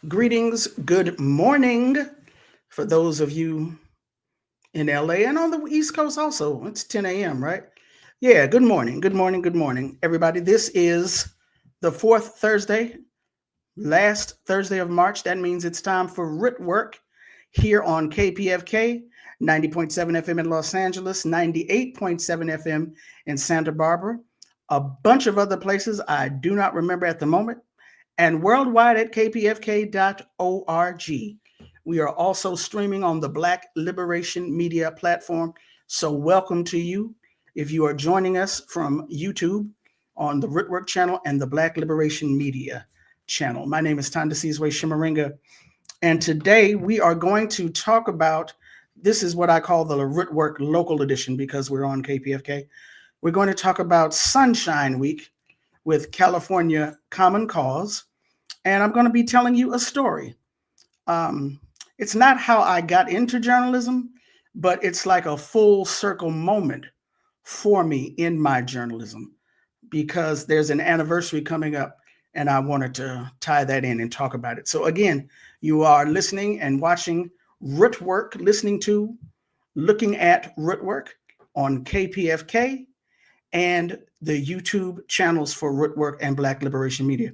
Greetings, good morning for those of you in LA and on the East Coast also. It's 10 a.m., right? Yeah, good morning, good morning, good morning, everybody. This is the fourth Thursday, last Thursday of March. That means it's time for Rootwork here on KPFK, 90.7 FM in Los Angeles, 98.7 FM in Santa Barbara, a bunch of other places I do not remember at the moment, and worldwide at kpfk.org. We are also streaming on the Black Liberation Media platform. So welcome to you. If you are joining us from YouTube on the Rootwork channel and the Black Liberation Media channel. My name is Tandasizwe Shimaringa. And today we are going to talk about, this is what I call the Rootwork Local Edition because we're on KPFK. We're going to talk about Sunshine Week with California Common Cause. And I'm going to be telling you a story. It's not how I got into journalism, but it's like a full circle moment for me in my journalism because there's an anniversary coming up and I wanted to tie that in and talk about it. So again, you are listening and watching Rootwork, looking at Rootwork on KPFK and the YouTube channels for Rootwork and Black Liberation Media.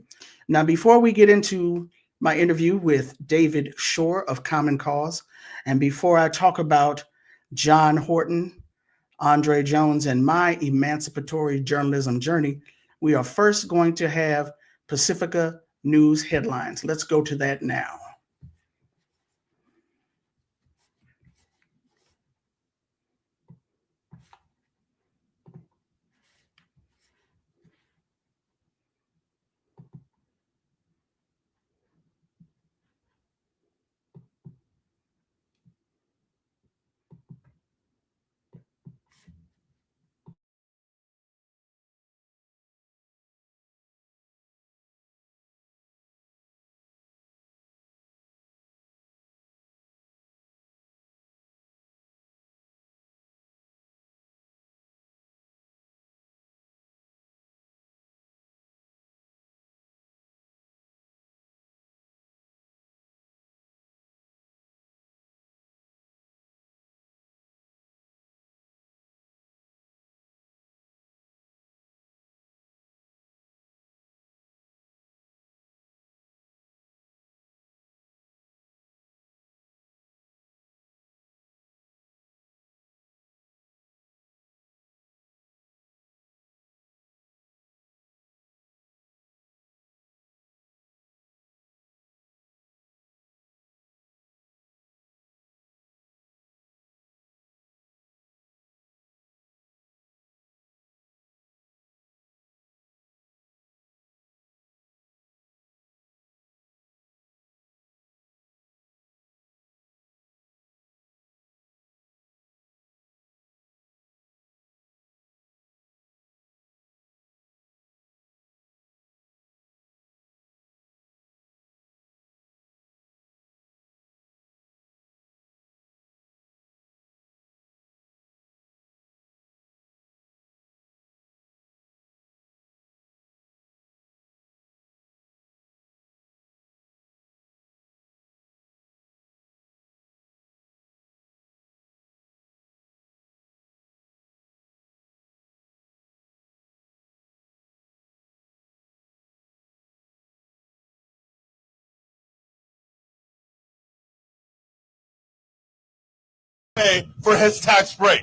Now, before we get into my interview with David Shore of Common Cause, and before I talk about John Horton, Andre Jones, and my emancipatory journalism journey, we are first going to have Pacifica News headlines. Let's go to that now. For his tax break.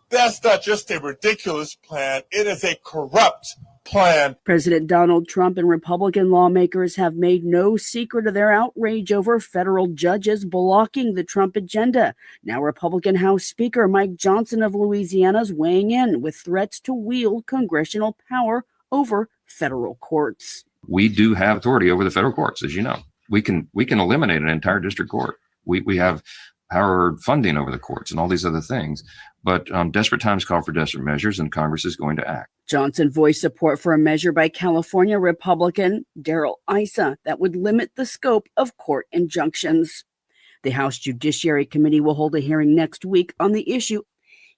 That's not just a ridiculous plan, it is a corrupt plan. President Donald Trump and Republican lawmakers have made no secret of their outrage over federal judges blocking the Trump agenda. Now Republican House Speaker Mike Johnson of Louisiana is weighing in with threats to wield congressional power over federal courts. We do have authority over the federal courts, as you know. We can eliminate an entire district court. We have power funding over the courts and all these other things. But desperate times call for desperate measures, and Congress is going to act. Johnson voiced support for a measure by California Republican Darrell Issa that would limit the scope of court injunctions. The House Judiciary Committee will hold a hearing next week on the issue.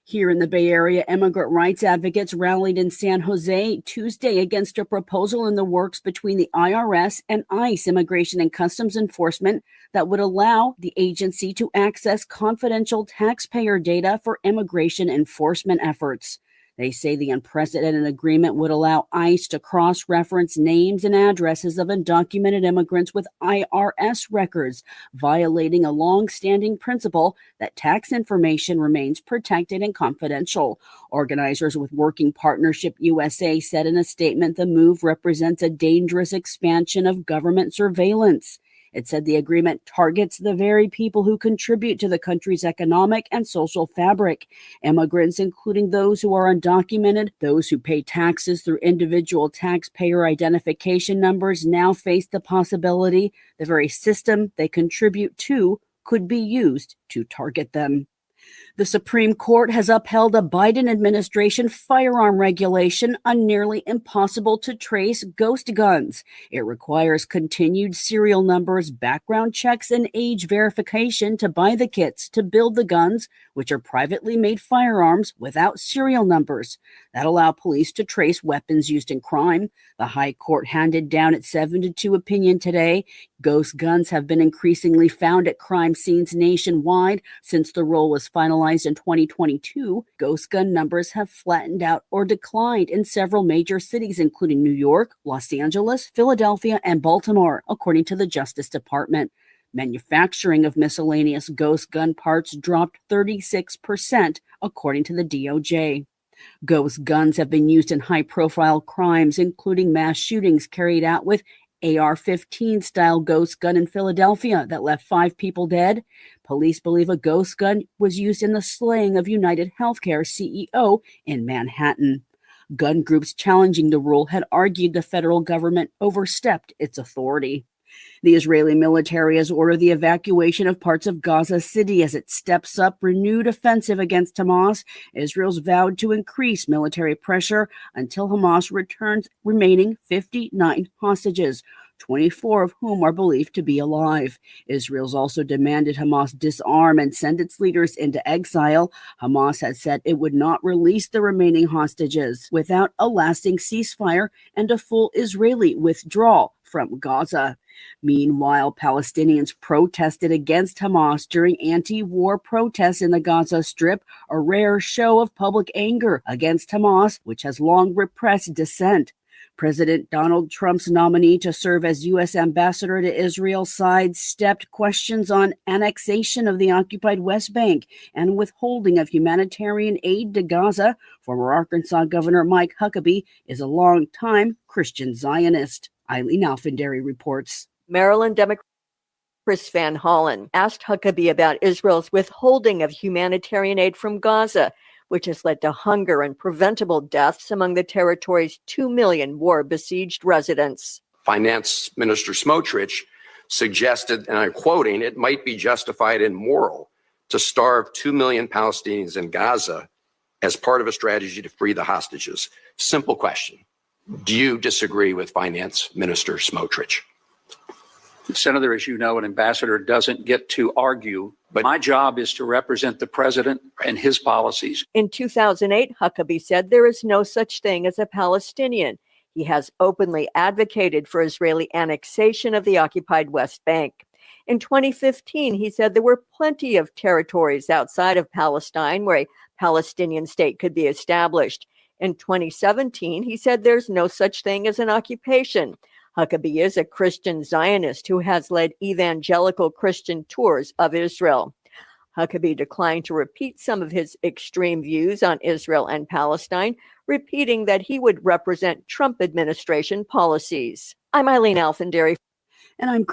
Here in the Bay Area, immigrant rights advocates rallied in San Jose Tuesday against a proposal in the works between the IRS and ICE, Immigration and Customs Enforcement, that would allow the agency to access confidential taxpayer data for immigration enforcement efforts. They say the unprecedented agreement would allow ICE to cross-reference names and addresses of undocumented immigrants with IRS records, violating a long-standing principle that tax information remains protected and confidential. Organizers with Working Partnership USA said in a statement the move represents a dangerous expansion of government surveillance. It said the agreement targets the very people who contribute to the country's economic and social fabric. Immigrants, including those who are undocumented, those who pay taxes through individual taxpayer identification numbers, now face the possibility the very system they contribute to could be used to target them. The Supreme Court has upheld a Biden administration firearm regulation on nearly impossible to trace ghost guns. It requires continued serial numbers, background checks, and age verification to buy the kits to build the guns, which are privately made firearms without serial numbers that allow police to trace weapons used in crime. The High Court handed down its 7-2 opinion today. Ghost guns have been increasingly found at crime scenes nationwide since the rule was finalized in 2022. Ghost gun numbers have flattened out or declined in several major cities, including New York, Los Angeles, Philadelphia, and Baltimore, according to the Justice Department. Manufacturing of miscellaneous ghost gun parts dropped 36%, according to the DOJ. Ghost guns have been used in high-profile crimes, including mass shootings carried out with AR-15 style ghost gun in Philadelphia that left 5 people dead. Police believe a ghost gun was used in the slaying of United Healthcare CEO in Manhattan. Gun groups challenging the rule had argued the federal government overstepped its authority. The Israeli military has ordered the evacuation of parts of Gaza City as it steps up renewed offensive against Hamas. Israel's vowed to increase military pressure until Hamas returns remaining 59 hostages, 24 of whom are believed to be alive. Israel's also demanded Hamas disarm and send its leaders into exile. Hamas has said it would not release the remaining hostages without a lasting ceasefire and a full Israeli withdrawal from Gaza. Meanwhile, Palestinians protested against Hamas during anti-war protests in the Gaza Strip, a rare show of public anger against Hamas, which has long repressed dissent. President Donald Trump's nominee to serve as U.S. ambassador to Israel sidestepped questions on annexation of the occupied West Bank and withholding of humanitarian aid to Gaza. Former Arkansas Governor Mike Huckabee is a longtime Christian Zionist. Eileen Alfandary reports. Maryland Democrat Chris Van Hollen asked Huckabee about Israel's withholding of humanitarian aid from Gaza, which has led to hunger and preventable deaths among the territory's 2 million war-besieged residents. Finance Minister Smotrich suggested, and I'm quoting, it might be justified and moral to starve 2 million Palestinians in Gaza as part of a strategy to free the hostages. Simple question. Do you disagree with Finance Minister Smotrich? Senator, as you know, an ambassador doesn't get to argue, but my job is to represent the president and his policies. In 2008, Huckabee said there is no such thing as a Palestinian. He has openly advocated for Israeli annexation of the occupied West Bank. In 2015, he said there were plenty of territories outside of Palestine where a Palestinian state could be established. In 2017, he said there's no such thing as an occupation. Huckabee is a Christian Zionist who has led evangelical Christian tours of Israel. Huckabee declined to repeat some of his extreme views on Israel and Palestine, repeating that he would represent Trump administration policies. I'm Eileen Alfandary. And I'm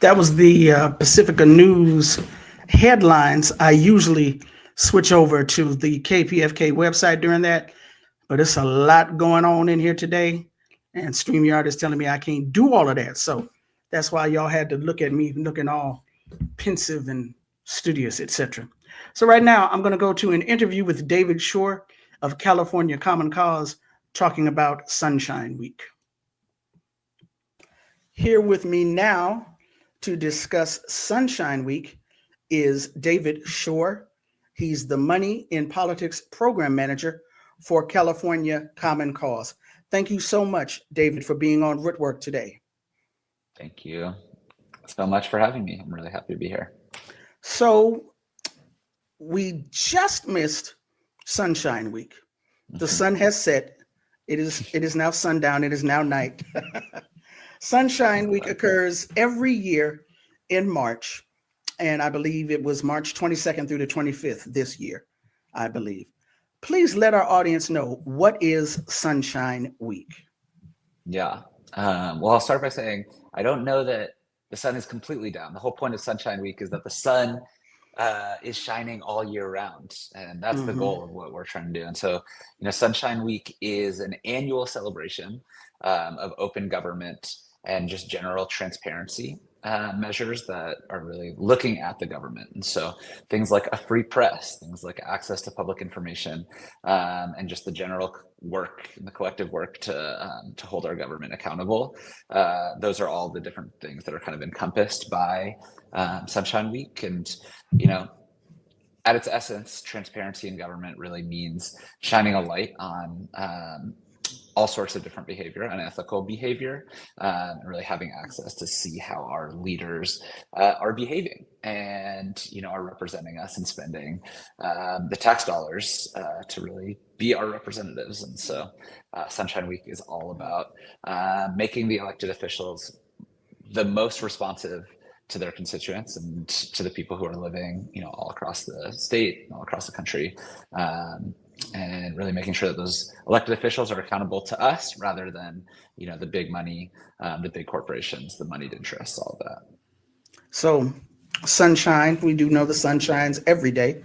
That was the Pacifica News headlines. I usually switch over to the KPFK website during that, but it's a lot going on in here today, and StreamYard is telling me I can't do all of that. So that's why y'all had to look at me looking all pensive and studious, etc. So right now I'm going to go to an interview with David Shore of California Common Cause talking about Sunshine Week. Here with me now to discuss Sunshine Week is David Shore He's the Money in Politics Program Manager for California Common Cause. Thank you so much, David, for being on Rootwork today. Thank you so much for having me. I'm really happy to be here. So we just missed Sunshine Week. The sun has set. It is now sundown. It is now night. Sunshine Week occurs every year in March. And I believe it was March 22nd through the 25th this year, I believe. Please let our audience know, what is Sunshine Week? Yeah. Well, I'll start by saying I don't know that the sun is completely down. The whole point of Sunshine Week is that the sun is shining all year round. And that's the goal of what we're trying to do. And so, Sunshine Week is an annual celebration of open government and just general transparency measures that are really looking at the government. And so things like a free press, things like access to public information, and just the general work and the collective work to hold our government accountable. Those are all the different things that are kind of encompassed by Sunshine Week. And, at its essence, transparency in government really means shining a light on all sorts of different behavior, unethical behavior, and really having access to see how our leaders are behaving and, are representing us and spending the tax dollars to really be our representatives. And so Sunshine Week is all about making the elected officials the most responsive to their constituents and to the people who are living, all across the state, all across the country. And really making sure that those elected officials are accountable to us rather than, the big money, the big corporations, the moneyed interests, all of that. So sunshine, we do know the sun shines every day.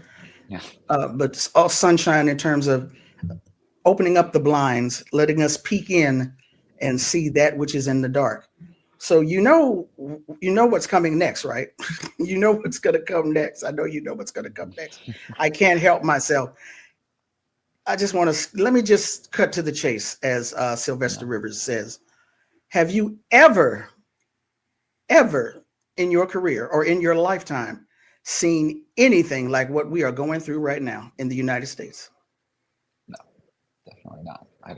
Yeah. But it's all sunshine in terms of opening up the blinds, letting us peek in and see that which is in the dark. So you know what's coming next, right? You know what's going to come next. I know you know what's going to come next. I can't help myself. I just want to, let me just cut to the chase, as Sylvester Rivers says. Have you ever in your career or in your lifetime seen anything like what we are going through right now in the United States? No, definitely not. I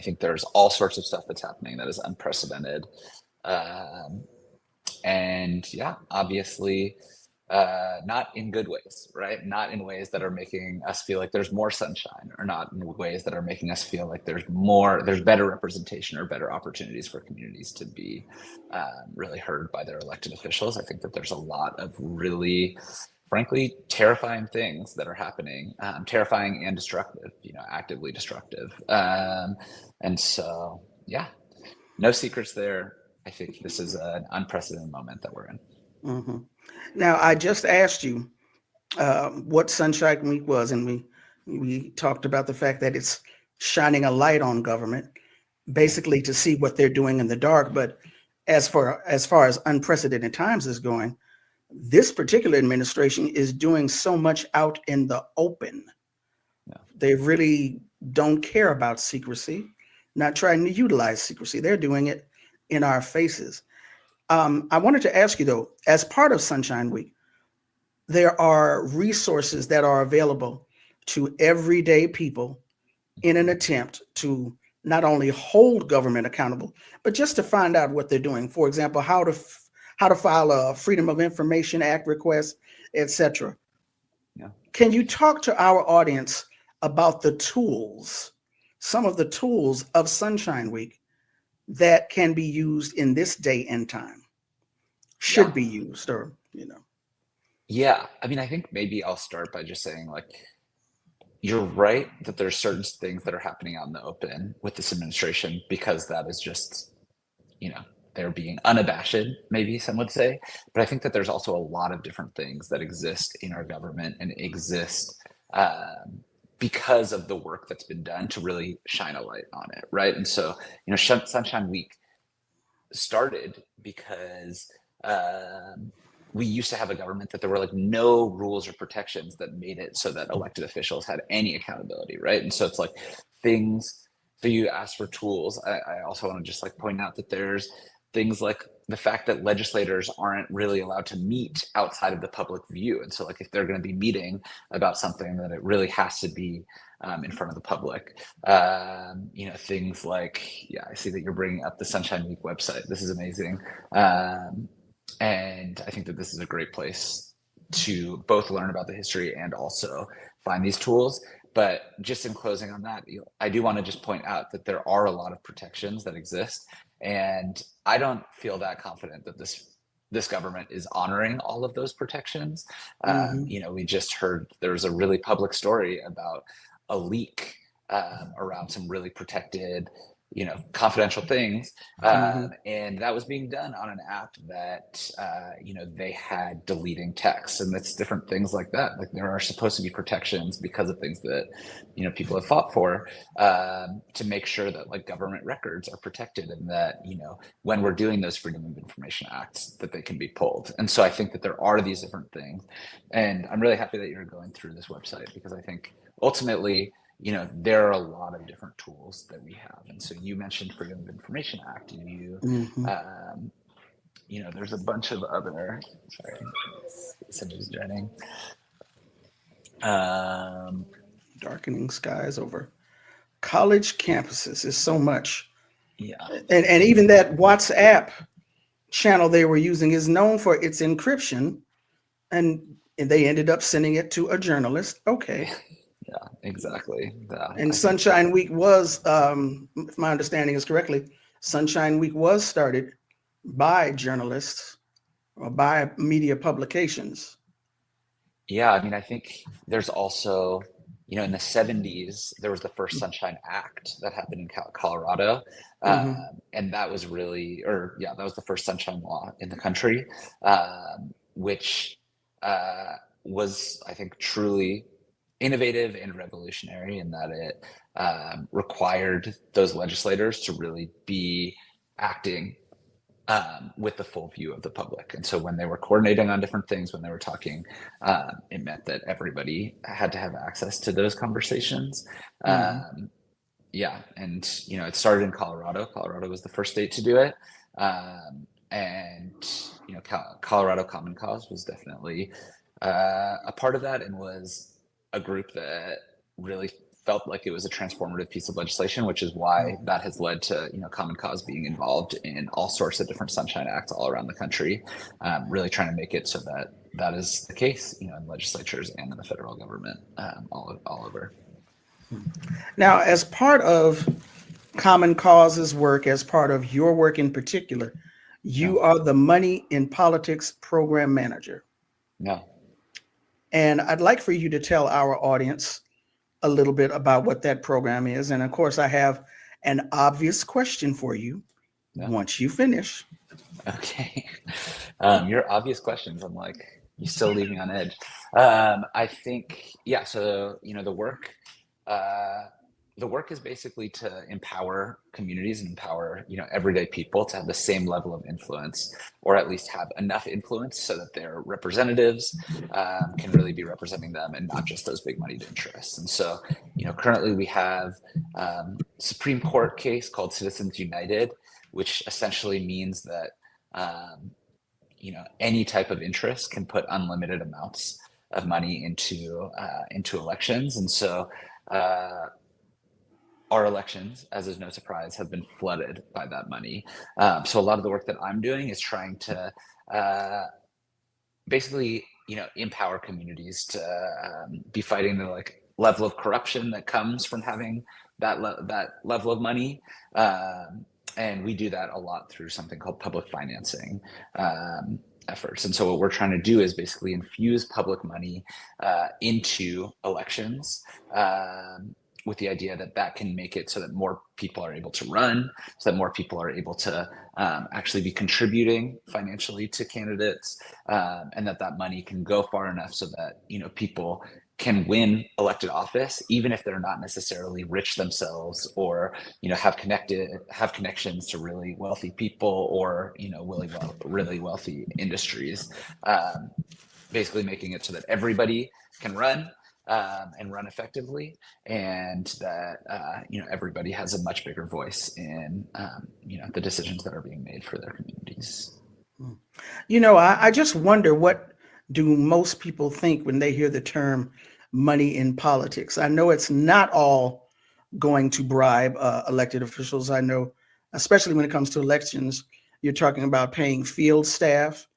think there's all sorts of stuff that's happening that is unprecedented. And yeah, obviously, not in good ways, right? Not in ways that are making us feel like there's more sunshine, or not in ways that are making us feel like there's better representation or better opportunities for communities to be really heard by their elected officials. I think that there's a lot of really, frankly, terrifying things that are happening, terrifying and destructive, actively destructive. And so, yeah, no secrets there. I think this is an unprecedented moment that we're in. Mm-hmm. Now, I just asked you what Sunshine Week was, and we talked about the fact that it's shining a light on government, basically to see what they're doing in the dark. But as far as unprecedented times is going, this particular administration is doing so much out in the open. Yeah. They really don't care about secrecy, not trying to utilize secrecy. They're doing it in our faces. I wanted to ask you, though, as part of Sunshine Week, there are resources that are available to everyday people in an attempt to not only hold government accountable, but just to find out what they're doing. For example, how to file a Freedom of Information Act request, etc. Yeah. Can you talk to our audience about the tools, some of the tools of Sunshine Week that can be used in this day and time, should be used, or, Yeah, I mean, I think maybe I'll start by just saying, like, you're right that there's certain things that are happening out in the open with this administration, because that is just, they're being unabashed, maybe some would say. But I think that there's also a lot of different things that exist in our government and exist because of the work that's been done to really shine a light on it, right? And so, Sunshine Week started because we used to have a government that there were like no rules or protections that made it so that elected officials had any accountability, right? And so it's like things, so you ask for tools. I also want to just like point out that there's things like the fact that legislators aren't really allowed to meet outside of the public view. And so like if they're going to be meeting about something, that it really has to be in front of the public. Things like, I see that you're bringing up the Sunshine Week website. This is amazing. And I think that this is a great place to both learn about the history and also find these tools. But just in closing on that, I do want to just point out that there are a lot of protections that exist. And I don't feel that confident that this government is honoring all of those protections. We just heard there was a really public story about a leak around some really protected, confidential things. And that was being done on an app that, they had deleting text, and it's different things like that. Like there are supposed to be protections because of things that, people have fought for, to make sure that like government records are protected, and that, when we're doing those Freedom of Information Acts, that they can be pulled. And so I think that there are these different things, and I'm really happy that you're going through this website, because I think ultimately, there are a lot of different tools that we have. And so you mentioned Freedom of Information Act, there's a bunch of other, sorry, somebody's joining. Darkening skies over college campuses is so much. Yeah. And even that WhatsApp channel they were using is known for its encryption, and they ended up sending it to a journalist. Okay. Yeah, exactly. Yeah, and Sunshine Week was, if my understanding is correctly, Sunshine Week was started by journalists or by media publications. Yeah, I mean, I think there's also, in the 70s, there was the first Sunshine Act that happened in Colorado. And that was really, that was the first Sunshine Law in the country, which was, I think, truly innovative and revolutionary in that it required those legislators to really be acting with the full view of the public. And so when they were coordinating on different things, when they were talking, it meant that everybody had to have access to those conversations. And it started in Colorado. Colorado was the first state to do it. Colorado Common Cause was definitely a part of that, and was a group that really felt like it was a transformative piece of legislation, which is why that has led to, Common Cause being involved in all sorts of different Sunshine Acts all around the country, really trying to make it so that that is the case, in legislatures and in the federal government, all over. Now, as part of Common Cause's work, as part of your work in particular, you are the Money in Politics Program Manager. Yeah. And I'd like for you to tell our audience a little bit about what that program is. And of course, I have an obvious question for you once you finish. Okay. Your obvious questions, I'm like, you still leave me on edge. I think, so, the work is basically to empower communities and empower, everyday people to have the same level of influence, or at least have enough influence so that their representatives can really be representing them, and not just those big moneyed interests. And so, currently we have a Supreme Court case called Citizens United, which essentially means that, any type of interest can put unlimited amounts of money into elections. And so, our elections, as is no surprise, have been flooded by that money. So a lot of the work that I'm doing is trying to basically, empower communities to be fighting the level of corruption that comes from having that level of money. And we do that a lot through something called public financing efforts. And so what we're trying to do is basically infuse public money into elections, with the idea that that can make it so that more people are able to run, so that more people are able to actually be contributing financially to candidates, and that money can go far enough so that, people can win elected office, even if they're not necessarily rich themselves, or, have connections to really wealthy people, or, really wealthy industries, basically making it so that everybody can run, and run effectively, and that everybody has a much bigger voice in the decisions that are being made for their communities. I just wonder, what do most people think when they hear the term money in politics? I know it's not all going to bribe elected officials. I know, especially when it comes to elections, you're talking about paying field staff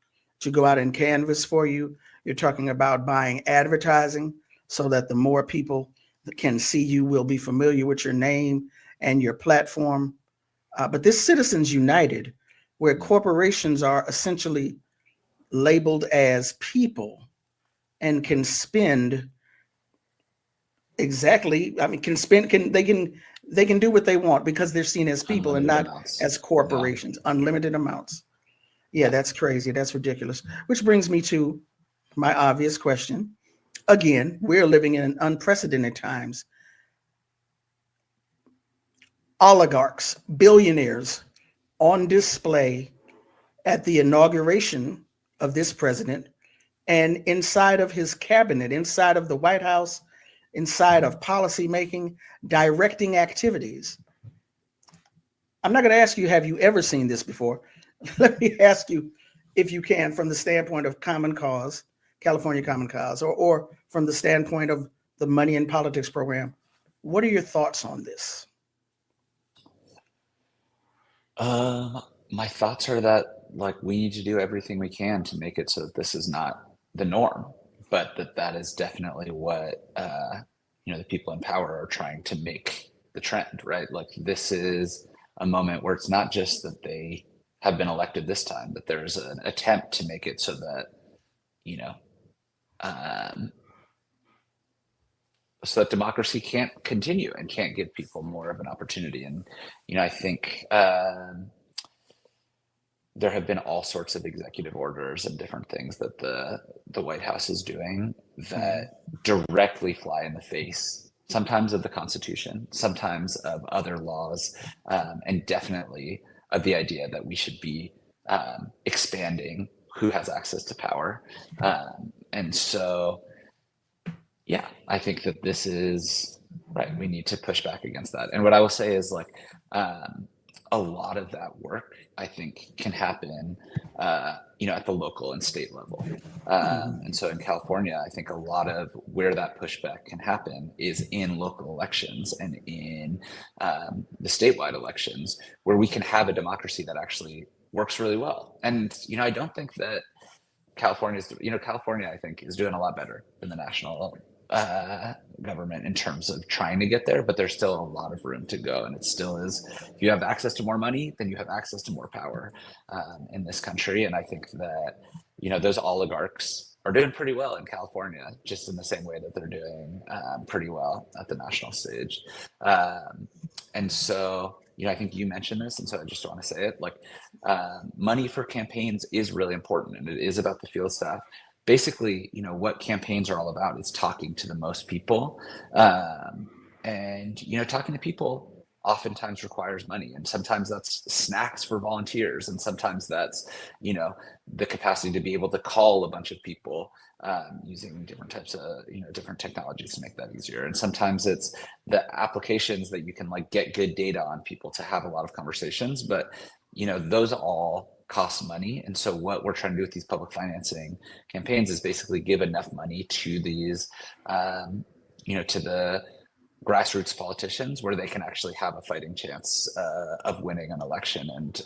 to go out and canvass for you. You're talking about buying advertising so that the more people that can see you will be familiar with your name and your platform. But this Citizens United, where corporations are essentially labeled as people and can spend they can do what they want because they're seen as people and not as corporations. Unlimited amounts. Yeah, that's crazy. That's ridiculous. Which brings me to my obvious question. Again, we're living in unprecedented times. Oligarchs, billionaires on display at the inauguration of this president, and inside of his cabinet, inside of the White House, inside of policy making, directing activities. I'm not going to ask you, have you ever seen this before? Let me ask you, if you can, from the standpoint of Common Cause, California Common Cause, or from the standpoint of the Money in Politics program, what are your thoughts on this? My thoughts are that we need to do everything we can to make it so that this is not the norm, but that is definitely what the people in power are trying to make the trend, right? This is a moment where it's not just that they have been elected this time, but there's an attempt to make it so that so that democracy can't continue and can't give people more of an opportunity. And I think there have been all sorts of executive orders and different things that the White House is doing that directly fly in the face, sometimes of the Constitution, sometimes of other laws, and definitely of the idea that we should be expanding who has access to power. And so, yeah, I think that this is right. We need to push back against that. And what I will say is a lot of that work, I think, can happen, at the local and state level. And so in California, I think a lot of where that pushback can happen is in local elections and in the statewide elections, where we can have a democracy that actually works really well. And, I don't think that California, I think, is doing a lot better than the national government in terms of trying to get there, but there's still a lot of room to go. And it still is, if you have access to more money, then you have access to more power in this country. And I think that, those oligarchs are doing pretty well in California, just in the same way that they're doing pretty well at the national stage. And so, I think you mentioned this, and so I just want to say it, money for campaigns is really important, and it is about the field staff. Basically, what campaigns are all about is talking to the most people. And, talking to people oftentimes requires money. And sometimes that's snacks for volunteers. And sometimes that's, the capacity to be able to call a bunch of people using different types of, different technologies to make that easier. And sometimes it's the applications that you can get good data on people to have a lot of conversations. But, those all cost money. And so what we're trying to do with these public financing campaigns is basically give enough money to these, to the grassroots politicians where they can actually have a fighting chance of winning an election and,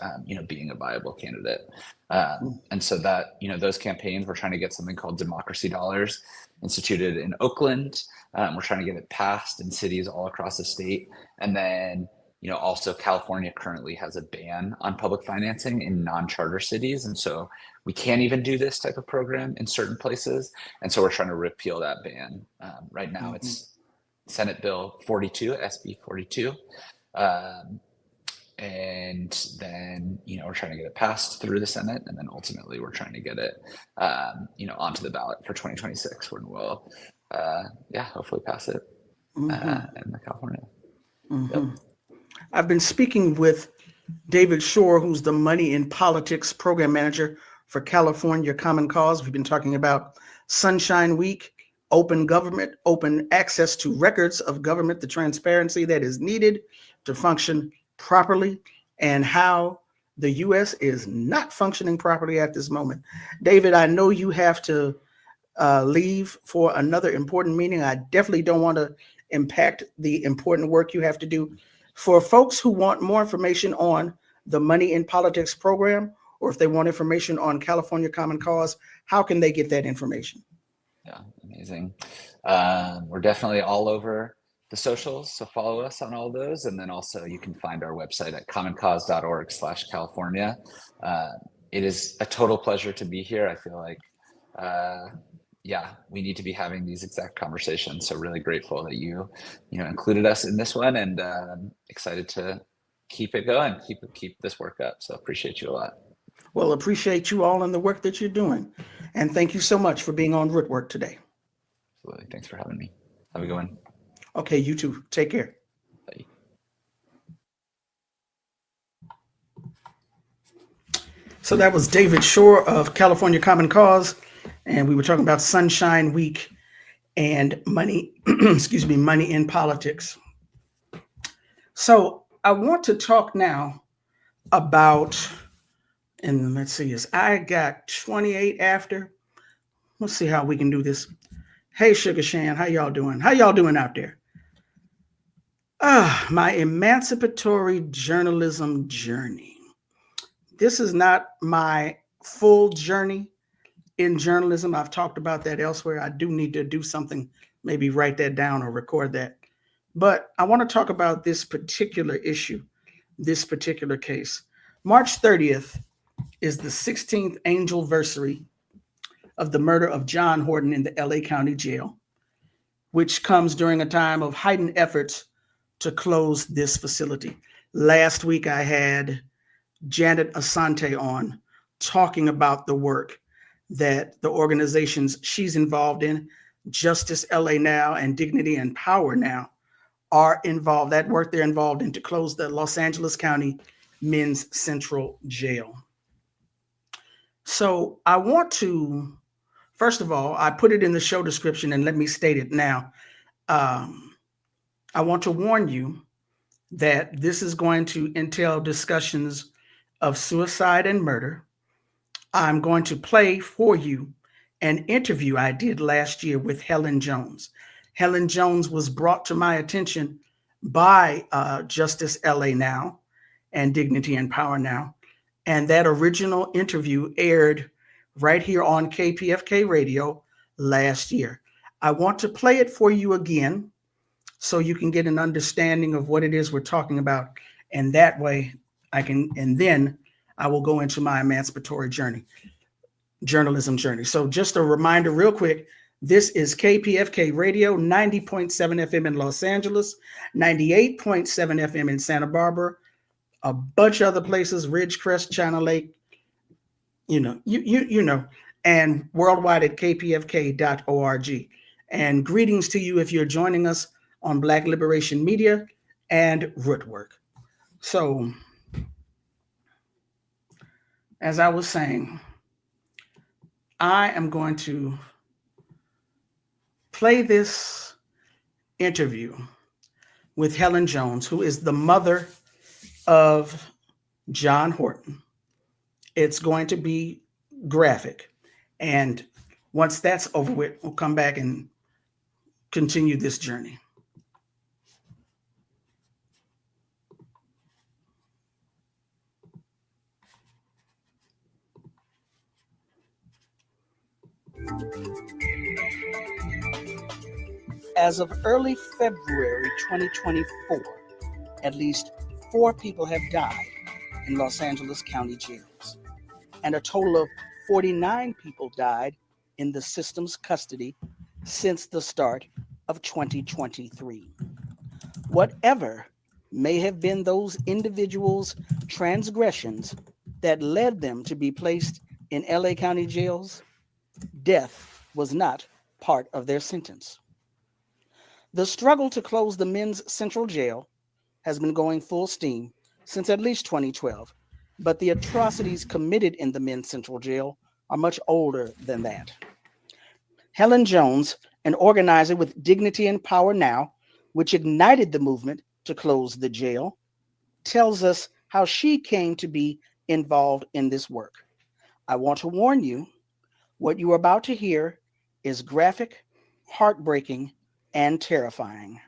being a viable candidate. And so that, those campaigns, we're trying to get something called Democracy Dollars instituted in Oakland. We're trying to get it passed in cities all across the state. And then, also California currently has a ban on public financing in non-charter cities. And so we can't even do this type of program in certain places. And so we're trying to repeal that ban. Right now it's Senate Bill 42, SB 42. And then, we're trying to get it passed through the Senate. And then ultimately we're trying to get it, onto the ballot for 2026 when we'll, hopefully pass it in California. Yep. I've been speaking with David Shore, who's the Money in Politics Program Manager for California Common Cause. We've been talking about Sunshine Week, open government, open access to records of government, the transparency that is needed to function properly, and how the U.S. is not functioning properly at this moment. David, I know you have to leave for another important meeting. I definitely don't want to impact the important work you have to do. For folks who want more information on the Money in Politics program, or if they want information on California Common Cause, how can they get that information? Yeah, amazing. We're definitely all over the socials, so follow us on all those. And then also you can find our website at commoncause.org/California. It is a total pleasure to be here. I feel like, we need to be having these exact conversations. So really grateful that you included us in this one, and excited to keep it going, keep this work up. So appreciate you a lot. Well, appreciate you all and the work that you're doing. And thank you so much for being on Rootwork today. Absolutely. Thanks for having me. Have a good one. Okay, you too. Take care. Bye. So that was David Shore of California Common Cause, and we were talking about Sunshine Week and money, money in politics. So I want to talk now about, and let's see, I got 28 after. Let's see how we can do this. Hey, Sugar Shan, how y'all doing? How y'all doing out there? My emancipatory journalism journey. This is not my full journey in journalism. I've talked about that elsewhere. I do need to do something, maybe write that down or record that. But I want to talk about this particular issue, this particular case. March 30th is the 16th Angelversary of the murder of John Horton in the LA County Jail, which comes during a time of heightened efforts to close this facility. Last week, I had Janet Asante on talking about the work that the organizations she's involved in, Justice LA Now and Dignity and Power Now, are involved, that work they're involved in to close the Los Angeles County Men's Central Jail. So I want to, first of all, I put it in the show description, and let me state it now. I want to warn you that this is going to entail discussions of suicide and murder. I'm going to play for you an interview I did last year with Helen Jones. Helen Jones was brought to my attention by Justice LA Now and Dignity and Power Now. And that original interview aired right here on KPFK Radio last year. I want to play it for you again so you can get an understanding of what it is we're talking about. And that way then I will go into my emancipatory journalism journey. So just a reminder real quick, this is KPFK Radio, 90.7 FM in Los Angeles, 98.7 FM in Santa Barbara, a bunch of other places, Ridgecrest, Channel Lake, you know, and worldwide at kpfk.org. And greetings to you if you're joining us on Black Liberation Media and Rootwork. So, as I was saying, I am going to play this interview with Helen Jones, who is the mother of John Horton. It's going to be graphic. And once that's over with, we'll come back and continue this journey. As of early February 2024, at least 4 people have died in Los Angeles County jails, and a total of 49 people died in the system's custody since the start of 2023. Whatever may have been those individuals' transgressions that led them to be placed in LA County jails, death was not part of their sentence. The struggle to close the men's central jail has been going full steam since at least 2012, but the atrocities committed in the men's central jail are much older than that. Helen Jones an organizer with Dignity and Power Now, which ignited the movement to close the jail, tells us how she came to be involved in this work. I want to warn you, what you are about to hear is graphic, heartbreaking, and terrifying.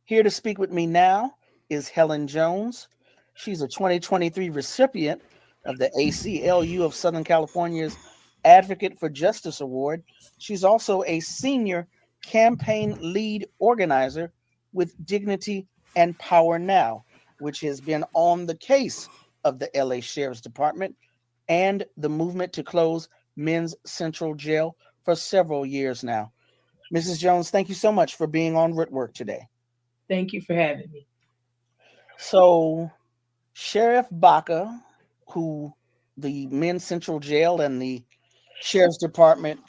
Here to speak with me now is Helen Jones. She's a 2023 recipient of the ACLU of Southern California's Advocate for Justice Award. She's also a senior campaign lead organizer with Dignity and Power Now, which has been on the case of the LA Sheriff's Department and the movement to close Men's Central Jail for several years now. Mrs. Jones, thank you so much for being on Rootwork today. Thank you for having me. So, Sheriff Baca, who the Men's Central Jail and the Sheriff's Department,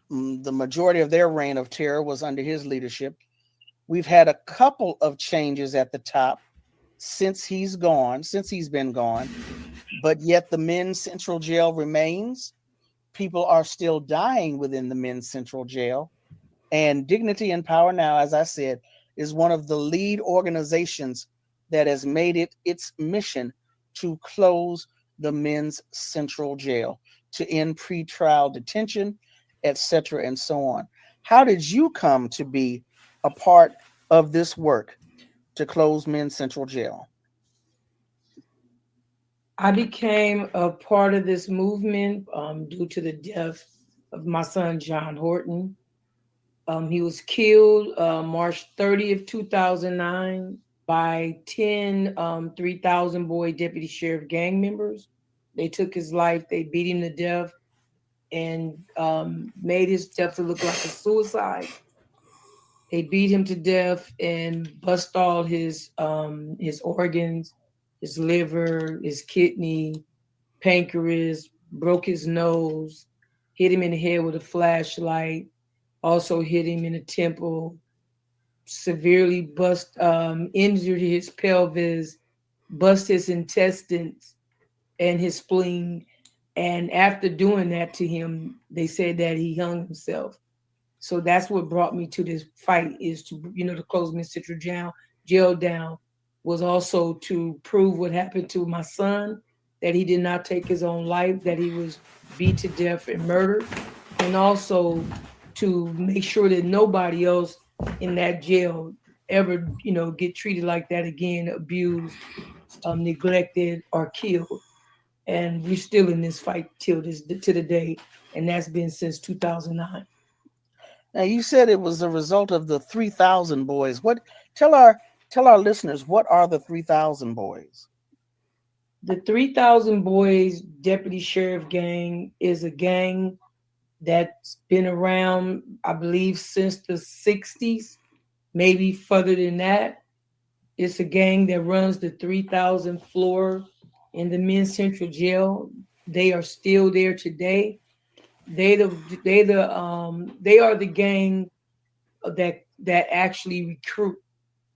the majority of their reign of terror was under his leadership. We've had a couple of changes at the top since he's been gone, but yet the Men's Central Jail remains. People are still dying within the Men's Central Jail. And Dignity and Power Now, as I said, is one of the lead organizations that has made it its mission to close the Men's Central Jail, to end pretrial detention, etc., and so on. How did you come to be a part of this work to close Men's Central Jail? I became a part of this movement due to the death of my son, John Horton. He was killed March 30th, 2009 by 10 3,000 boy deputy sheriff gang members. They took his life, they beat him to death, and made his death to look like a suicide. They beat him to death and bust all his organs, his liver, his kidney, pancreas, broke his nose, hit him in the head with a flashlight, also hit him in the temple, severely injured his pelvis, bust his intestines and his spleen. And after doing that to him, they said that he hung himself. So that's what brought me to this fight, is to, to close Men's Central Jail down, was also to prove what happened to my son, that he did not take his own life, that he was beat to death and murdered, and also to make sure that nobody else in that jail ever, get treated like that again, abused, neglected, or killed. And we're still in this fight to the day, and that's been since 2009. Now, you said it was a result of the 3,000 boys. Tell our listeners, what are the 3,000 boys? The 3,000 Boys Deputy Sheriff Gang is a gang that's been around, I believe, since the 60s, maybe further than that. It's a gang that runs the 3,000 floor in the Men's Central Jail. They are still there today. They are the gang that actually recruit,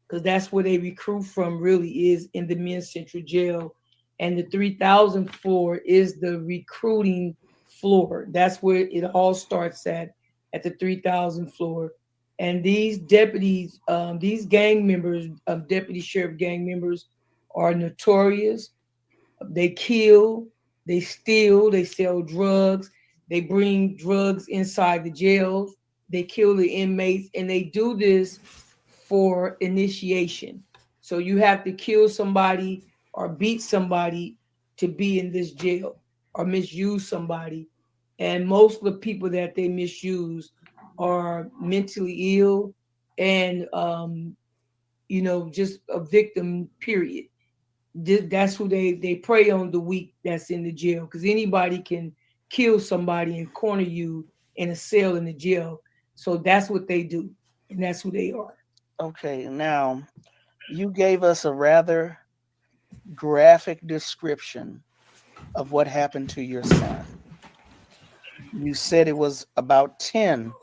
because that's where they recruit from, really, is in the Men's Central Jail. And the 3,000 floor is the recruiting floor. That's where it all starts at the 3,000 floor. And these deputies, these gang members, deputy sheriff gang members, are notorious. They kill, they steal, they sell drugs, they bring drugs inside the jails, they kill the inmates, and they do this for initiation. So you have to kill somebody or beat somebody to be in this jail, or misuse somebody. And most of the people that they misuse are mentally ill and, just a victim, period. That's who they prey on, the weak that's in the jail, because anybody can kill somebody and corner you in a cell in the jail. So that's what they do, and that's who they are. Okay, now you gave us a rather graphic description of what happened to your son. You said it was about 10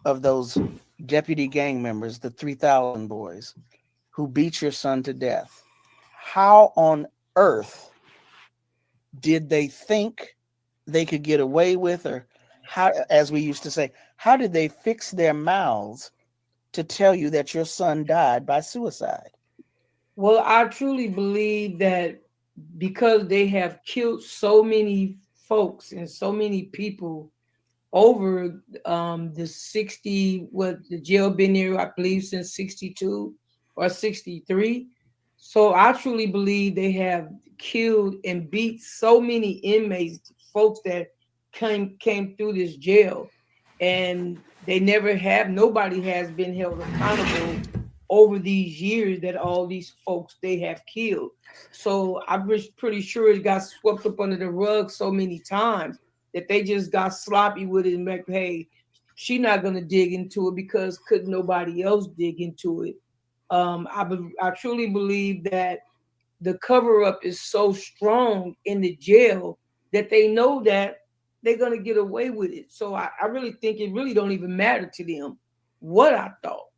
of those deputy gang members, the 3,000 boys, who beat your son to death. How on earth did they think they could get away with, or how, as we used to say, how did they fix their mouths to tell you that your son died by suicide? Well, I truly believe that because they have killed so many folks and so many people over the 60, what the jail been there, I believe, since 62 or 63. So I truly believe they have killed and beat so many inmates, folks that came through this jail, and nobody has been held accountable over these years that all these folks they have killed. So I'm pretty sure it got swept up under the rug so many times that they just got sloppy with it and like, hey, she's not going to dig into it because couldn't nobody else dig into it. I truly believe that the cover up is so strong in the jail that they know that they're going to get away with it. So I really think it really don't even matter to them what I thought,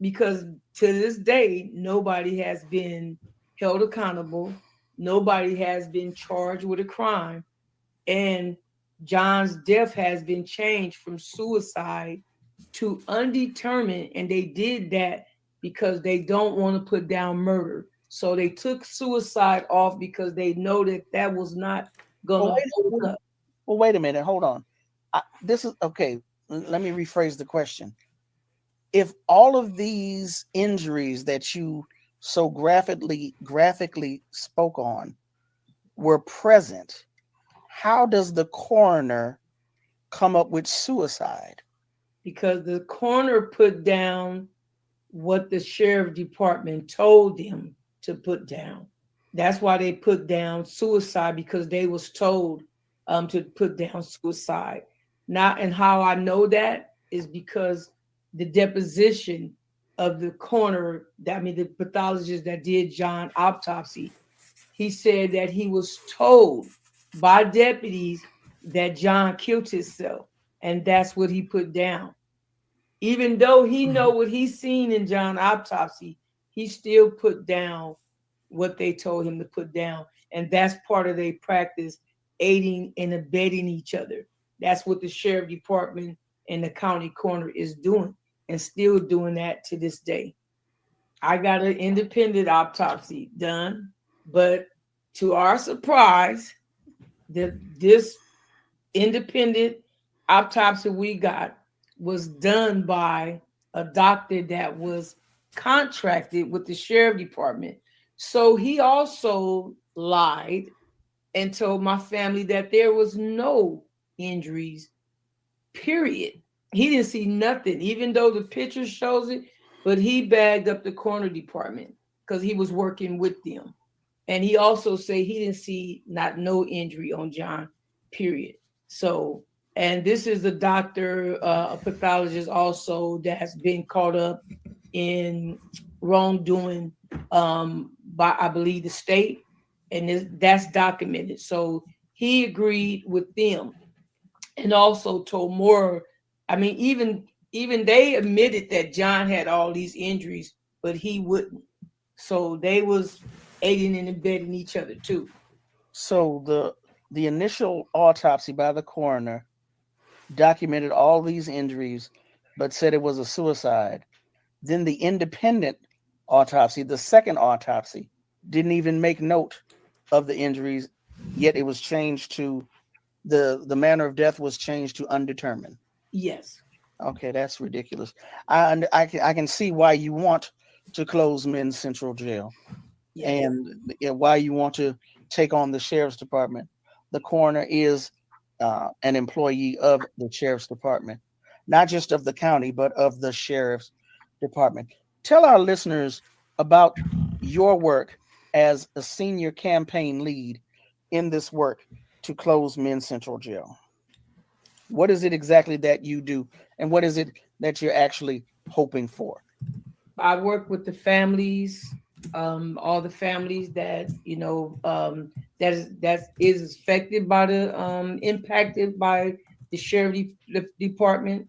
because to this day, nobody has been held accountable. Nobody has been charged with a crime. And John's death has been changed from suicide to undetermined. And they did that because they don't want to put down murder. So they took suicide off because they know that that was not going to hold up. Well, wait a minute. Hold on. This is okay. Let me rephrase the question. If all of these injuries that you so graphically spoke on were present, how does the coroner come up with suicide? Because the coroner put down what the sheriff department told them to put down. That's why they put down suicide, because they was told to put down suicide. Now, and how I know that is because the deposition of the coroner, the pathologist that did John's autopsy, he said that he was told by deputies that John killed himself, and that's what he put down. Even though he know what he's seen in John's autopsy, he still put down what they told him to put down, and that's part of their practice, aiding and abetting each other. That's what the sheriff department and the county coroner is doing, and still doing that to this day. I got an independent autopsy done, but to our surprise, this independent autopsy we got was done by a doctor that was contracted with the sheriff department. So he also lied and told my family that there was no injuries, period. He didn't see nothing, even though the picture shows it, but he bagged up the coroner department because he was working with them. And he also said he didn't see no injury on John, period. So, and this is a doctor, a pathologist also that has been caught up in wrongdoing by, I believe, the state, and that's documented. So he agreed with them, and also told more. I mean, even they admitted that John had all these injuries, but he wouldn't. So they was aiding and abetting each other too. So the initial autopsy by the coroner documented all these injuries, but said it was a suicide. Then the independent autopsy, the second autopsy, didn't even make note of the injuries, yet it was changed to the manner of death was changed to undetermined. Yes. Okay, that's ridiculous. I can see why you want to close Men's Central Jail, and why you want to take on the sheriff's department. The coroner is an employee of the sheriff's department, not just of the county, but of the sheriff's department. Tell our listeners about your work as a senior campaign lead in this work to close Men's Central Jail. What is it exactly that you do, and what is it that you're actually hoping for? I work with the families, all the families that that is affected by the impacted by the sheriff department.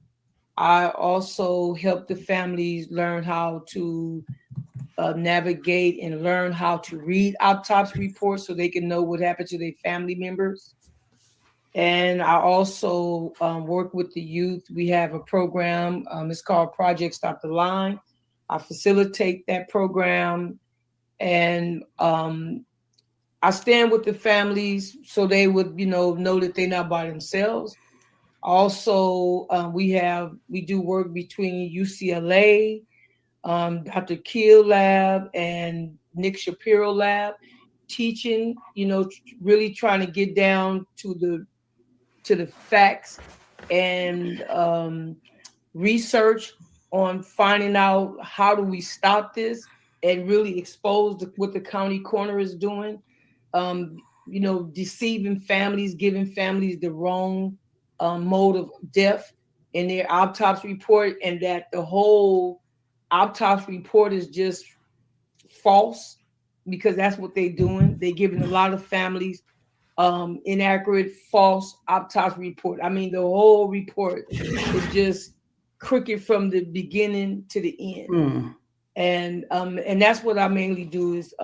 I also help the families learn how to navigate and learn how to read autopsy reports so they can know what happened to their family members. And I also work with the youth. We have a program. It's called Project Stop the Line. I facilitate that program, and I stand with the families so they would, know that they're not by themselves. Also, we do work between UCLA, Dr. Keel Lab, and Nick Shapiro Lab, teaching. Really trying to get down to the facts and research on finding out how do we stop this and really expose what the county coroner is doing. Deceiving families, giving families the wrong mode of death in their autopsy report, and that the whole autopsy report is just false, because that's what they're doing. They're giving a lot of families inaccurate, false autopsy report. I mean, the whole report is just crooked from the beginning to the end. And that's what I mainly do, is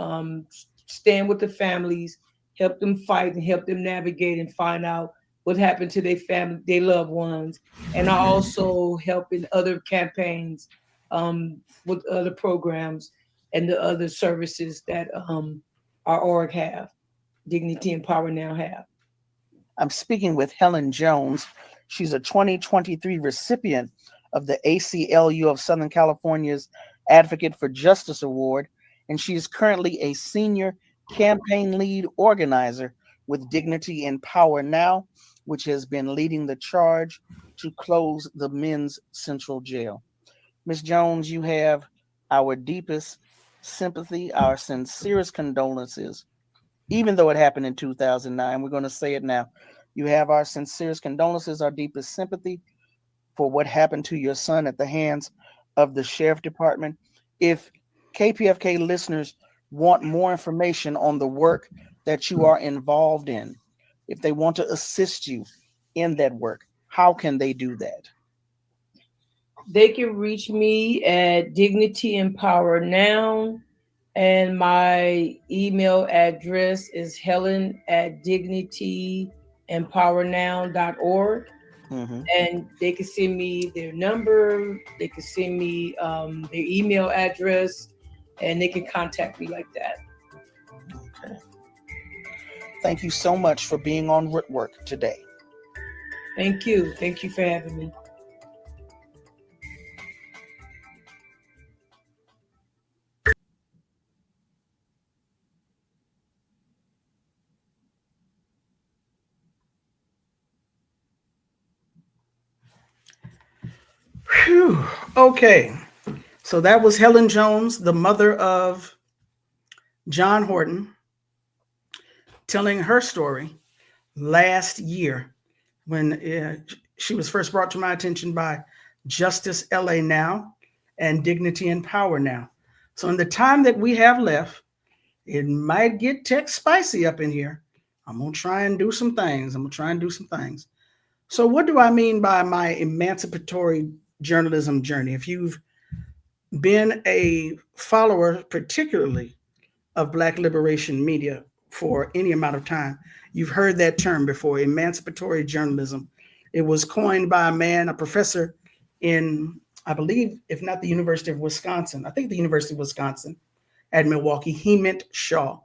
stand with the families, help them fight and help them navigate and find out what happened to their family, their loved ones. And I also help in other campaigns with other programs and the other services that our org have, Dignity and Power Now have. I'm speaking with Helen Jones. She's a 2023 recipient of the ACLU of Southern California's Advocate for Justice Award, and she is currently a senior campaign lead organizer with Dignity and Power Now, which has been leading the charge to close the men's central jail. Ms. Jones, you have our deepest sympathy, our sincerest condolences. Even though it happened in 2009, we're going to say it now. You have our sincerest condolences, our deepest sympathy for what happened to your son at the hands of the sheriff department. If KPFK listeners want more information on the work that you are involved in, if they want to assist you in that work, how can they do that? They can reach me at Dignity and Power Now, and my email address is helen@dignityandpowernow.org. And they can send me their number, they can send me their email address, and they can contact me like that. Okay. Thank you so much for being on Rootwork today. Thank you. Thank you for having me. Whew. Okay. So that was Helen Jones, the mother of John Horton, telling her story last year when she was first brought to my attention by Justice LA Now and Dignity and Power Now. So in the time that we have left, it might get tech spicy up in here. I'm going to try and do some things. So what do I mean by my emancipatory journalism journey? If you've been a follower, particularly of Black liberation media for any amount of time, you've heard that term before, emancipatory journalism. It was coined by a man, a professor in, I believe, if not the University of Wisconsin, I think the University of Wisconsin at Milwaukee, Hemant Shaw.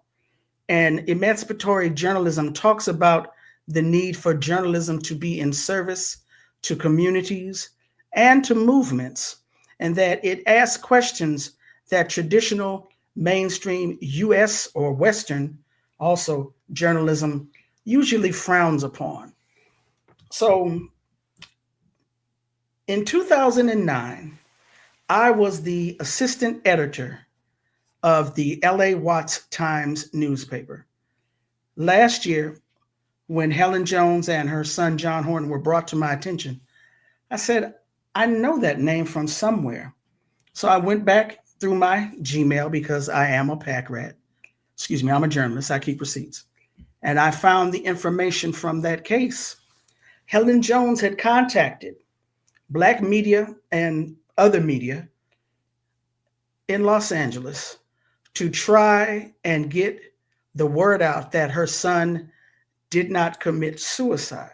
And emancipatory journalism talks about the need for journalism to be in service to communities and to movements, and that it asks questions that traditional mainstream US or Western also journalism usually frowns upon. So in 2009, I was the assistant editor of the LA Watts Times newspaper. Last year, when Helen Jones and her son John Horton were brought to my attention, I said, I know that name from somewhere. So I went back through my Gmail, because I am a pack rat. I'm a journalist. I keep receipts. And I found the information from that case. Helen Jones had contacted Black media and other media in Los Angeles to try and get the word out that her son did not commit suicide.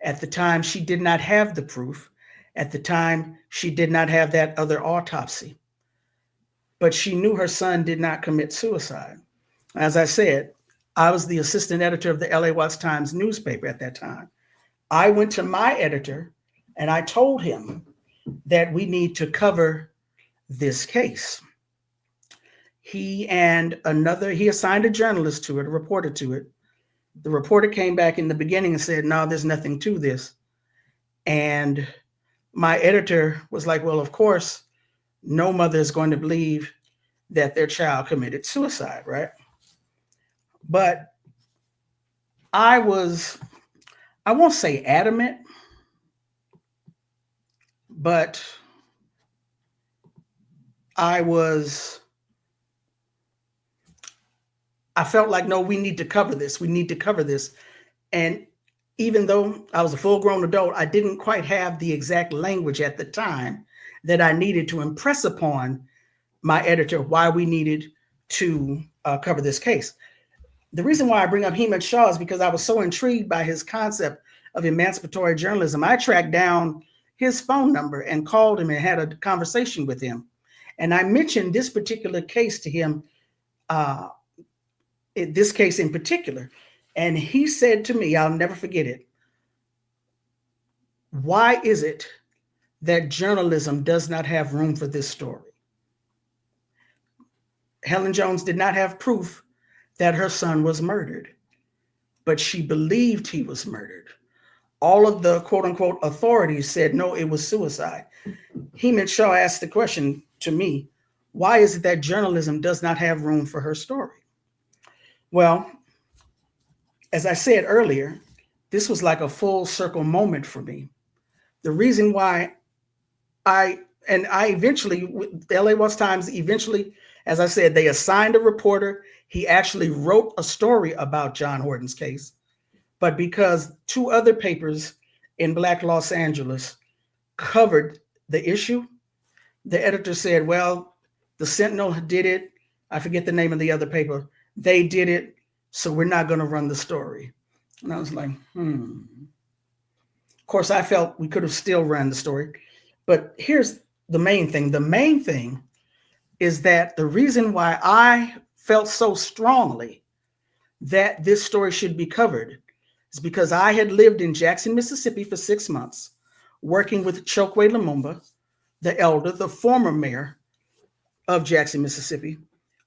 At the time, she did not have the proof. At the time, she did not have that other autopsy. But she knew her son did not commit suicide. As I said, I was the assistant editor of the LA Watts Times newspaper at that time. I went to my editor and I told him that we need to cover this case. He assigned a journalist to it, a reporter to it. The reporter came back in the beginning and said, no, there's nothing to this. And my editor was like, well, of course, no mother is going to believe that their child committed suicide, right? But I won't say adamant, but I felt like, no, we need to cover this. We need to cover this. And even though I was a full-grown adult, I didn't quite have the exact language at the time that I needed to impress upon my editor why we needed to cover this case. The reason why I bring up Heman Shaw is because I was so intrigued by his concept of emancipatory journalism. I tracked down his phone number and called him and had a conversation with him. And I mentioned this particular case to him, this case in particular. And he said to me, I'll never forget it, why is it that journalism does not have room for this story? Helen Jones did not have proof that her son was murdered, but she believed he was murdered. All of the quote unquote authorities said, no, it was suicide. Heman Shaw asked the question to me, why is it that journalism does not have room for her story? Well, as I said earlier, this was like a full circle moment for me. The reason why I eventually, the LA Watts Times eventually, as I said, they assigned a reporter. He actually wrote a story about John Horton's case. But because two other papers in Black Los Angeles covered the issue, the editor said, well, the Sentinel did it. I forget the name of the other paper. They did it, so we're not going to run the story. And I was like, Of course, I felt we could have still run the story. But here's the main thing. The main thing is that the reason why I felt so strongly that this story should be covered is because I had lived in Jackson, Mississippi for 6 months, working with Chokwe Lumumba, the elder, the former mayor of Jackson, Mississippi,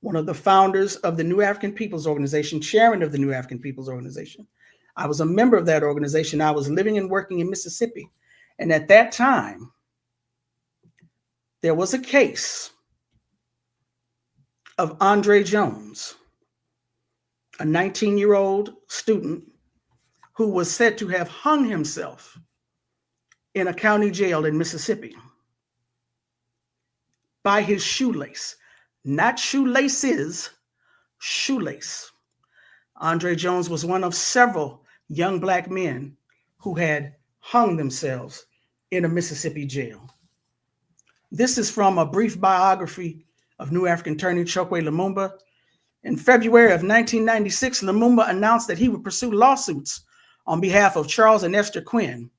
one of the founders of the New African Peoples Organization, chairman of the New African Peoples Organization. I was a member of that organization. I was living and working in Mississippi. And at that time, there was a case of Andre Jones, a 19-year-old student who was said to have hung himself in a county jail in Mississippi by his shoelace, not shoelaces, shoelace. Andre Jones was one of several young Black men who had hung themselves in a Mississippi jail. This is from a brief biography of New African attorney Chokwe Lumumba. In February of 1996, Lumumba announced that he would pursue lawsuits on behalf of Charles and Esther Quinn.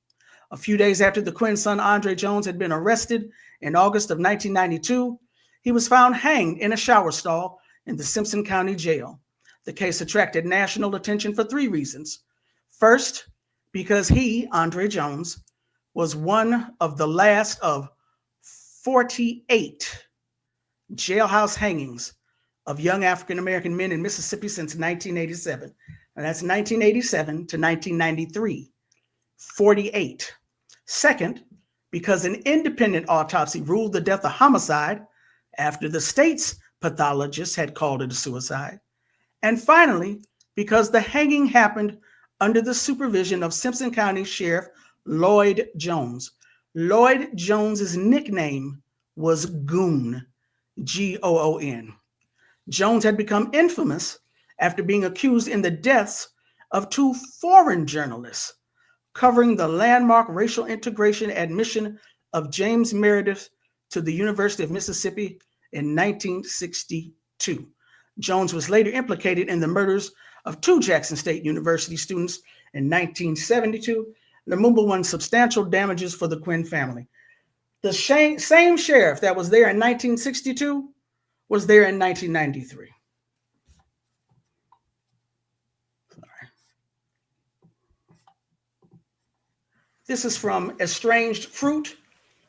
A few days after the Quinn son Andre Jones had been arrested in August of 1992, he was found hanged in a shower stall in the Simpson County Jail. The case attracted national attention for 3 reasons. First, because he, Andre Jones, was one of the last of 48 jailhouse hangings of young African-American men in Mississippi since 1987. And that's 1987 to 1993, 48. Second, because an independent autopsy ruled the death a homicide after the state's pathologist had called it a suicide. And finally, because the hanging happened under the supervision of Simpson County Sheriff Lloyd Jones. Lloyd Jones's nickname was Goon, Goon. Jones had become infamous after being accused in the deaths of 2 foreign journalists covering the landmark racial integration admission of James Meredith to the University of Mississippi in 1962. Jones was later implicated in the murders of 2 Jackson State University students in 1972 Lumumba won substantial damages for the Quinn family. The same sheriff that was there in 1962 was there in 1993. Sorry. This is from Estranged Fruit,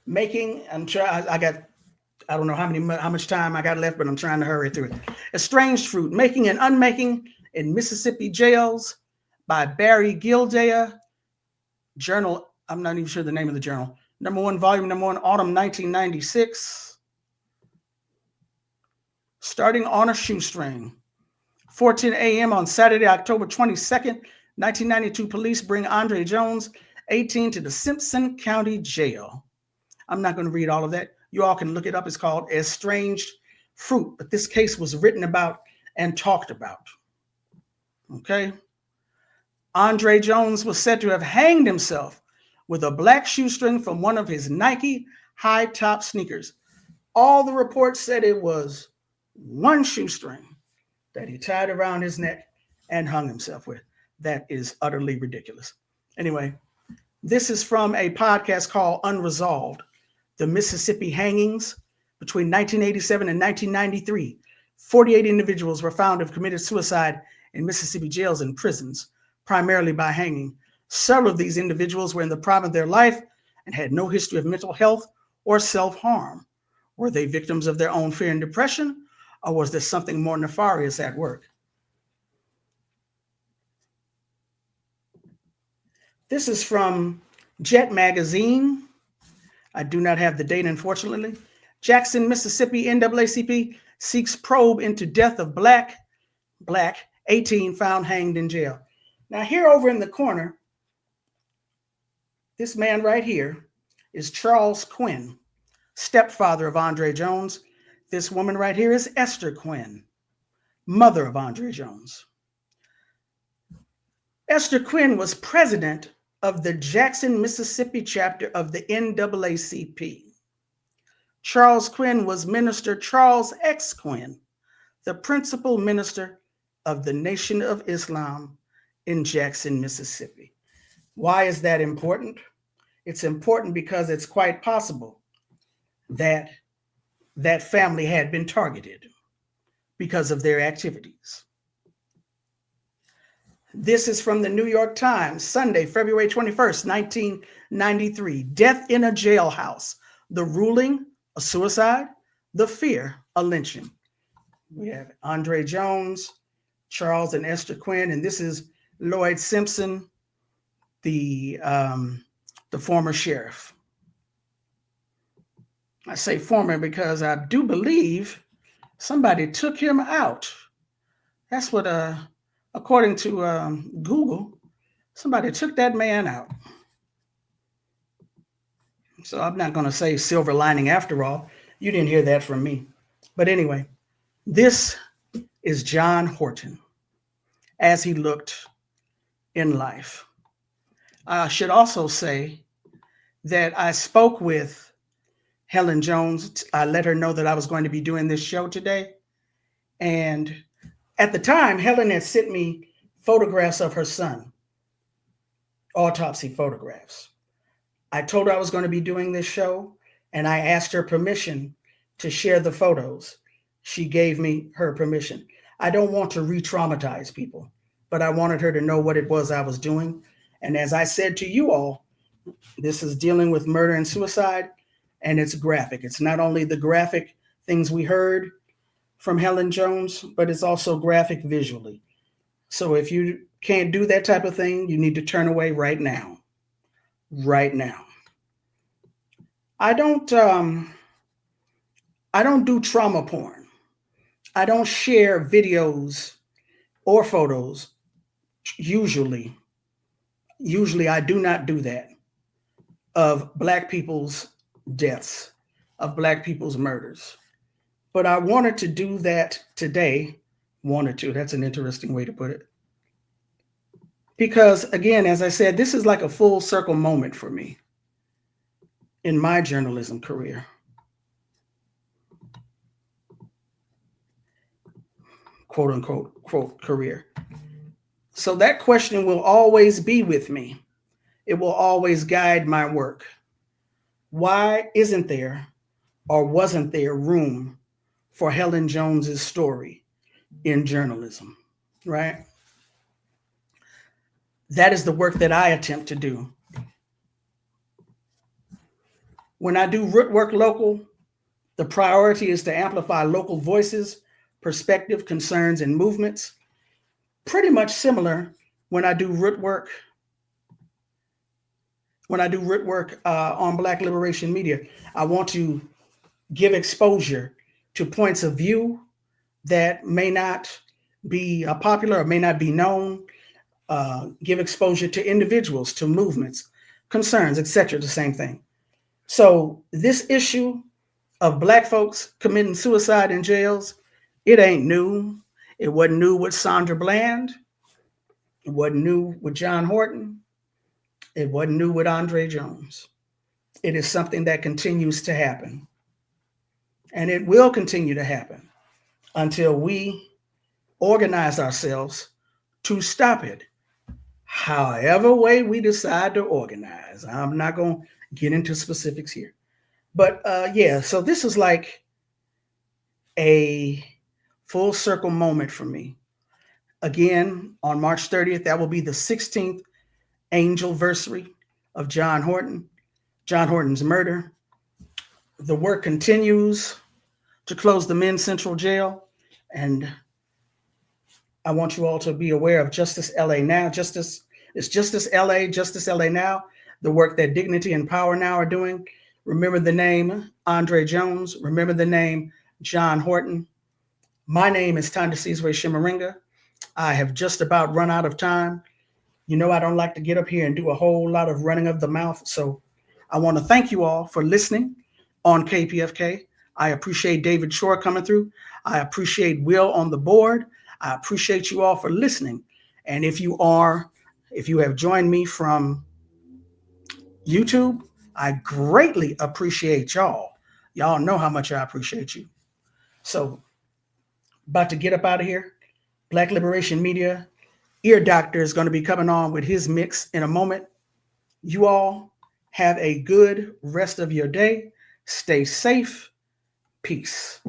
making, I don't know how much time I got left, but I'm trying to hurry through it. Estranged Fruit, Making and Unmaking in Mississippi Jails by Barry Gildea. Journal, I'm not even sure the name of the journal. Volume number 1, autumn 1996. Starting on a Shoestring. 4:10 a.m. on Saturday, October 22nd, 1992, police bring Andre Jones, 18, to the Simpson County Jail. I'm not going to read all of that. You all can look it up. It's called Estranged Fruit. But this case was written about and talked about. Okay. Andre Jones was said to have hanged himself with a black shoestring from one of his Nike high-top sneakers. All the reports said it was one shoestring that he tied around his neck and hung himself with. That is utterly ridiculous. Anyway, this is from a podcast called Unresolved, The Mississippi Hangings. Between 1987 and 1993, 48 individuals were found to have committed suicide in Mississippi jails and prisons, primarily by hanging. Several of these individuals were in the prime of their life and had no history of mental health or self-harm. Were they victims of their own fear and depression, or was there something more nefarious at work? This is from Jet Magazine. I do not have the date, unfortunately. Jackson, Mississippi, NAACP seeks probe into death of black 18 found hanged in jail. Now here over in the corner, this man right here is Charles Quinn, stepfather of Andre Jones. This woman right here is Esther Quinn, mother of Andre Jones. Esther Quinn was president of the Jackson, Mississippi chapter of the NAACP. Charles Quinn was Minister Charles X. Quinn, the principal minister of the Nation of Islam in Jackson, Mississippi. Why is that important? It's important because it's quite possible that that family had been targeted because of their activities. This is from the New York Times, Sunday, February 21st, 1993. Death in a jailhouse. The ruling, a suicide. The fear, a lynching. We have Andre Jones, Charles and Esther Quinn, and this is Lloyd Simpson, the former sheriff. I say former because I do believe somebody took him out. That's what, according to Google, somebody took that man out. So I'm not going to say silver lining after all. You didn't hear that from me. But anyway, this is John Horton as he looked in life. I should also say that I spoke with Helen Jones. I let her know that I was going to be doing this show today. And at the time, Helen had sent me photographs of her son, autopsy photographs. I told her I was going to be doing this show, and I asked her permission to share the photos. She gave me her permission. I don't want to re-traumatize people, but I wanted her to know what it was I was doing. And as I said to you all, this is dealing with murder and suicide, and it's graphic. It's not only the graphic things we heard from Helen Jones, but it's also graphic visually. So if you can't do that type of thing, you need to turn away right now. Right now. I don't do trauma porn. I don't share videos or photos. Usually I do not do that, of Black people's deaths, of Black people's murders. But I wanted to do that today. That's an interesting way to put it. Because again, as I said, this is like a full circle moment for me in my journalism career. Quote unquote, quote, career. So that question will always be with me. It will always guide my work. Why isn't there or wasn't there room for Helen Jones's story in journalism, right? That is the work that I attempt to do. When I do Rootwork Local, the priority is to amplify local voices, perspective, concerns, and movements. Pretty much similar when I do Rootwork. When I do Rootwork on Black Liberation Media, I want to give exposure to points of view that may not be popular or may not be known. Give exposure to individuals, to movements, concerns, etc. The same thing. So this issue of Black folks committing suicide in jails, it ain't new. It wasn't new with Sandra Bland. It wasn't new with John Horton. It wasn't new with Andre Jones. It is something that continues to happen. And it will continue to happen until we organize ourselves to stop it. However way we decide to organize. I'm not going to get into specifics here. But yeah, so this is like a full circle moment for me. Again, on March 30th, that will be the 16th Angelversary of John Horton, John Horton's murder. The work continues to close the Men's Central Jail. And I want you all to be aware of Justice LA Now. Justice LA Now, the work that Dignity and Power Now are doing. Remember the name Andre Jones. Remember the name John Horton. My name is Tandasizwe Shimaringa. I have just about run out of time. You know I don't like to get up here and do a whole lot of running of the mouth. So I want to thank you all for listening on KPFK. I appreciate David Shore coming through. I appreciate Will on the board. I appreciate you all for listening. And if you have joined me from YouTube, I greatly appreciate y'all. Y'all know how much I appreciate you. So about to get up out of here. Black Liberation Media. Ear Doctor is going to be coming on with his mix in a moment. You all have a good rest of your day. Stay safe. Peace.